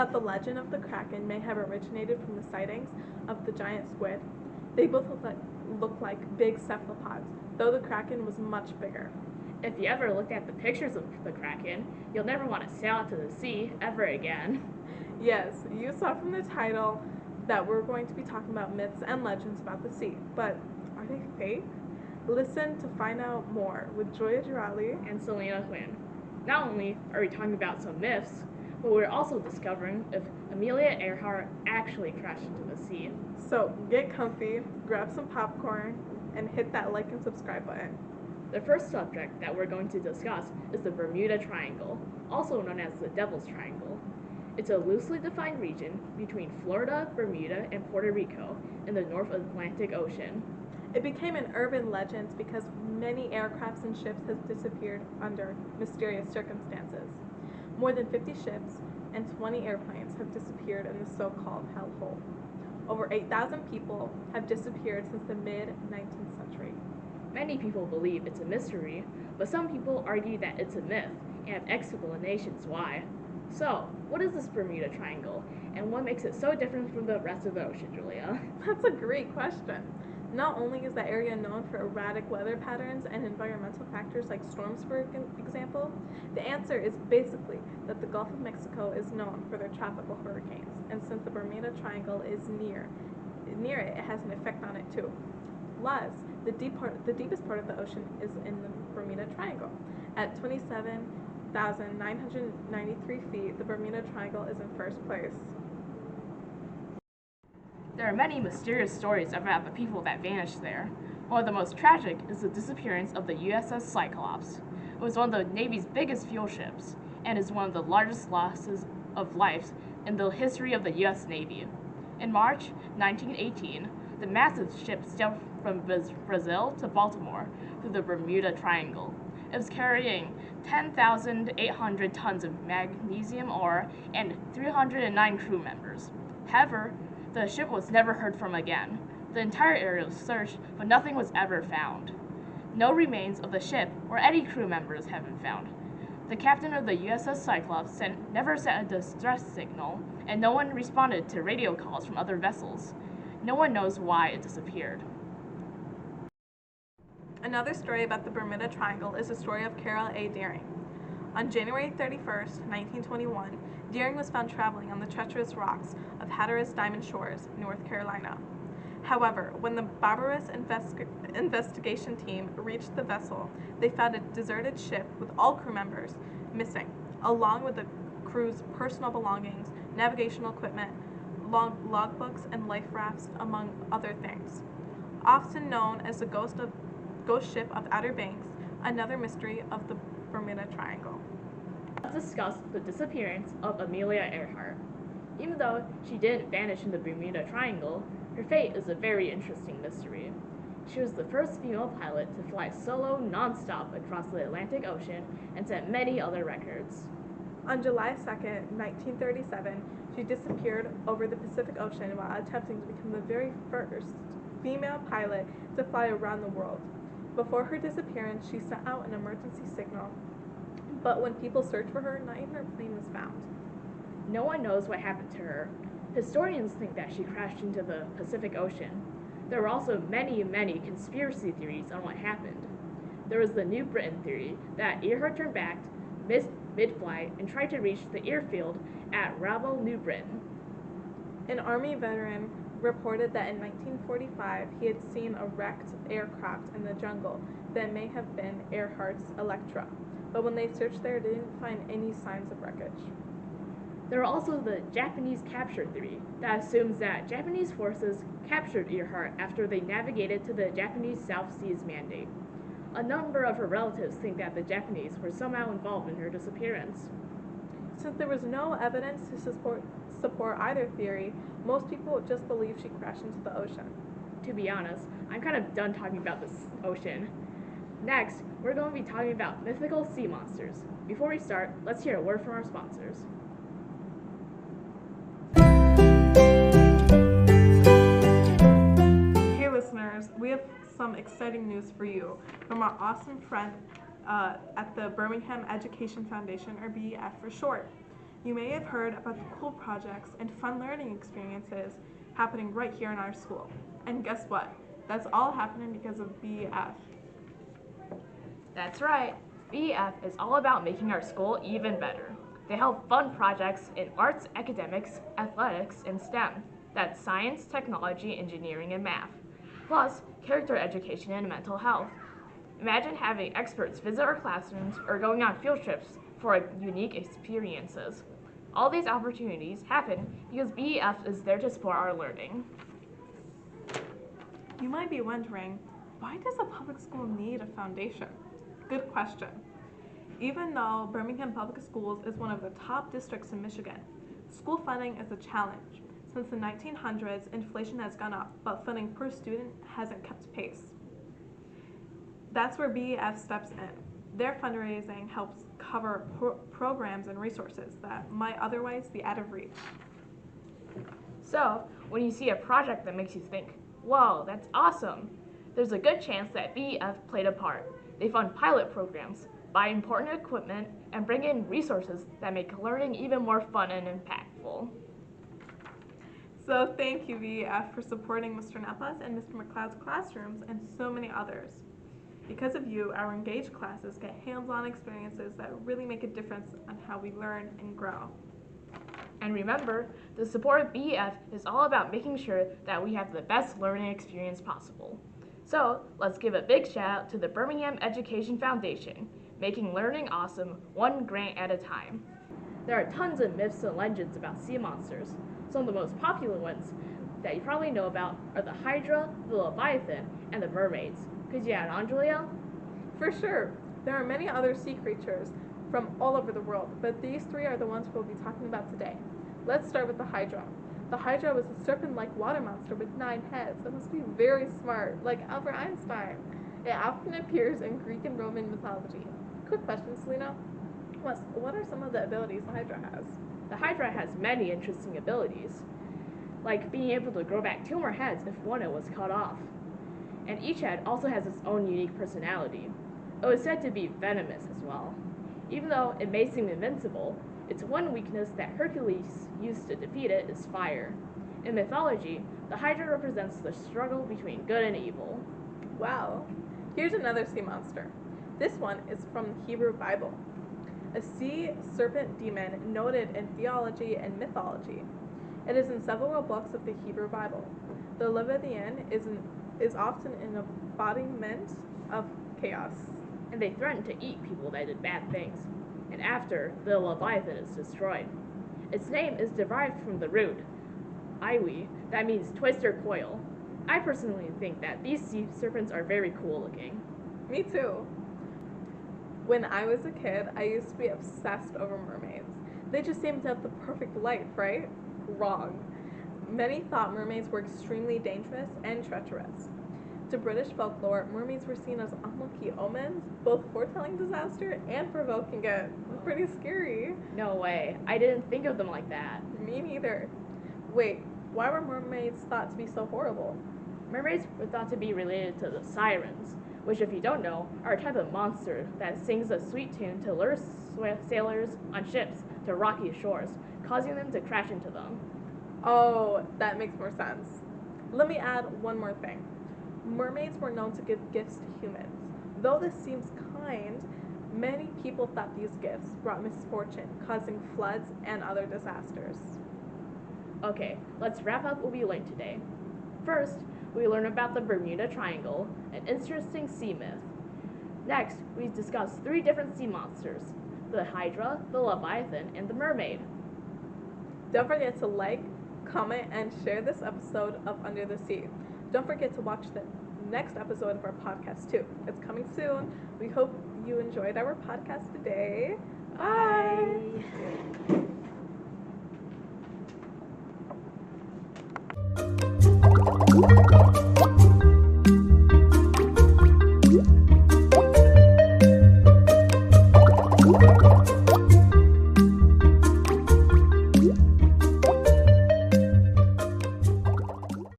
that the legend of the Kraken may have originated from the sightings of the giant squid. They both look like big cephalopods, though the Kraken was much bigger. If you ever looked at the pictures of the Kraken, you'll never want to sail out to the sea ever again. Yes, you saw from the title that we're going to be talking about myths and legends about the sea, but are they fake? Listen to find out more with Joya Girali And Selena Quinn. Not only are we talking about some myths, but we're also discovering if Amelia Earhart actually crashed into the sea. So get comfy, grab some popcorn, and hit that like and subscribe button. The first subject that we're going to discuss is the Bermuda Triangle, also known as the Devil's Triangle. It's a loosely defined region between Florida, Bermuda, and Puerto Rico in the North Atlantic Ocean. It became an urban legend because many aircrafts and ships have disappeared under mysterious circumstances. More than 50 ships and 20 airplanes have disappeared in the so-called hellhole. Over 8,000 people have disappeared since the mid-19th century. Many people believe it's a mystery, but some people argue that it's a myth and have explanations why. So, what is this Bermuda Triangle, and what makes it so different from the rest of the ocean, Julia? That's a great question. Not only is that area known for erratic weather patterns and environmental factors like storms, for example, the answer is basically that the Gulf of Mexico is known for their tropical hurricanes, and since the Bermuda Triangle is near it, it has an effect on it too. Plus, the deepest part of the ocean is in the Bermuda Triangle. At 27,993 feet, the Bermuda Triangle is in first place. There are many mysterious stories about the people that vanished there. One of the most tragic is the disappearance of the USS Cyclops. It was one of the Navy's biggest fuel ships, and is one of the largest losses of lives in the history of the US Navy. In March 1918, the massive ship sailed from Brazil to Baltimore through the Bermuda Triangle. It was carrying 10,800 tons of magnesium ore and 309 crew members. However, the ship was never heard from again. The entire area was searched, but nothing was ever found. No remains of the ship or any crew members have been found. The captain of the USS Cyclops never sent a distress signal, and no one responded to radio calls from other vessels. No one knows why it disappeared. Another story about the Bermuda Triangle is the story of Carol A. Deering. On January 31st, 1921, Deering was found traveling on the treacherous rocks of Hatteras Diamond Shores, North Carolina. However, when the barbarous investigation team reached the vessel, they found a deserted ship with all crew members missing, along with the crew's personal belongings, navigational equipment, logbooks, and life rafts, among other things. Often known as the ghost ship of Outer Banks, another mystery of the Bermuda Triangle. Let's discuss the disappearance of Amelia Earhart. Even though she didn't vanish in the Bermuda Triangle, her fate is a very interesting mystery. She was the first female pilot to fly solo non-stop across the Atlantic Ocean and set many other records. On July 2nd, 1937, she disappeared over the Pacific Ocean while attempting to become the very first female pilot to fly around the world. Before her disappearance, she sent out an emergency signal, but when people searched for her, not even her plane was found. No one knows what happened to her. Historians think that she crashed into the Pacific Ocean. There were also many conspiracy theories on what happened. There was the New Britain theory that Earhart turned back mid-flight and tried to reach the airfield at Rabaul, New Britain. An Army veteran reported that in 1945 he had seen a wrecked aircraft in the jungle that may have been Earhart's Electra, but when they searched there, they didn't find any signs of wreckage. There are also the Japanese capture theory that assumes that Japanese forces captured Earhart after they navigated to the Japanese South Seas Mandate. A number of her relatives think that the Japanese were somehow involved in her disappearance. Since there was no evidence to support either theory, most people just believe she crashed into the ocean. To be honest, I'm kind of done talking about this ocean. Next, we're going to be talking about mythical sea monsters. Before we start, let's hear a word from our sponsors. Hey listeners, we have some exciting news for you from our awesome friend at the Birmingham Education Foundation, or BEF for short. You may have heard about the cool projects and fun learning experiences happening right here in our school. And guess what? That's all happening because of BEF. That's right. BEF is all about making our school even better. They help fun projects in arts, academics, athletics, and STEM. That's science, technology, engineering, and math. Plus, character education and mental health. Imagine having experts visit our classrooms or going on field trips for unique experiences. All these opportunities happen because BEF is there to support our learning. You might be wondering, why does a public school need a foundation? Good question. Even though Birmingham Public Schools is one of the top districts in Michigan, school funding is a challenge. Since the 1900s, inflation has gone up, but funding per student hasn't kept pace. That's where BEF steps in. Their fundraising helps cover programs and resources that might otherwise be out of reach. So, when you see a project that makes you think, whoa, that's awesome, there's a good chance that BEF played a part. They fund pilot programs, buy important equipment, and bring in resources that make learning even more fun and impactful. So thank you, BEF, for supporting Mr. Neppa's and Mr. McLeod's classrooms and so many others. Because of you, our engaged classes get hands-on experiences that really make a difference on how we learn and grow. And remember, the support of BEF is all about making sure that we have the best learning experience possible. So, let's give a big shout out to the Birmingham Education Foundation, making learning awesome one grant at a time. There are tons of myths and legends about sea monsters. Some of the most popular ones that you probably know about are the Hydra, the Leviathan, and the mermaids. Could you add on, Julia? For sure, there are many other sea creatures from all over the world, but these three are the ones we'll be talking about today. Let's start with the Hydra. The Hydra was a serpent-like water monster with 9 heads. It must be very smart, like Albert Einstein. It often appears in Greek and Roman mythology. Quick question, Selena. What are some of the abilities the Hydra has? The Hydra has many interesting abilities, like being able to grow back 2 more heads if one head was cut off. And each head also has its own unique personality. It was said to be venomous as well. Even though it may seem invincible, its one weakness that Hercules used to defeat it is fire. In mythology, the Hydra represents the struggle between good and evil. Wow. Here's another sea monster. This one is from the Hebrew Bible. A sea serpent demon noted in theology and mythology. It is in several books of the Hebrew Bible. The Leviathan is often an embodiment of chaos. And they threaten to eat people that did bad things. And after, the Leviathan is destroyed. Its name is derived from the root iwi, that means twist or coil. I personally think that these sea serpents are very cool looking. Me too. When I was a kid, I used to be obsessed over mermaids. They just seemed to have the perfect life, right? Wrong. Many thought mermaids were extremely dangerous and treacherous. To British folklore, mermaids were seen as unlucky omens, both foretelling disaster and provoking it. Pretty scary. No way. I didn't think of them like that. Me neither. Wait, why were mermaids thought to be so horrible? Mermaids were thought to be related to the sirens, which, if you don't know, are a type of monster that sings a sweet tune to lure sailors on ships to rocky shores, causing them to crash into them. Oh, that makes more sense. Let me add one more thing. Mermaids were known to give gifts to humans. Though this seems kind, many people thought these gifts brought misfortune, causing floods and other disasters. Okay, let's wrap up what we learned today. First, we learned about the Bermuda Triangle, an interesting sea myth. Next, we discussed 3 different sea monsters, the Hydra, the Leviathan, and the mermaid. Don't forget to like, comment, and share this episode of Under the Sea. Don't forget to watch the next episode of our podcast too. It's coming soon. We hope you enjoyed our podcast today. Bye.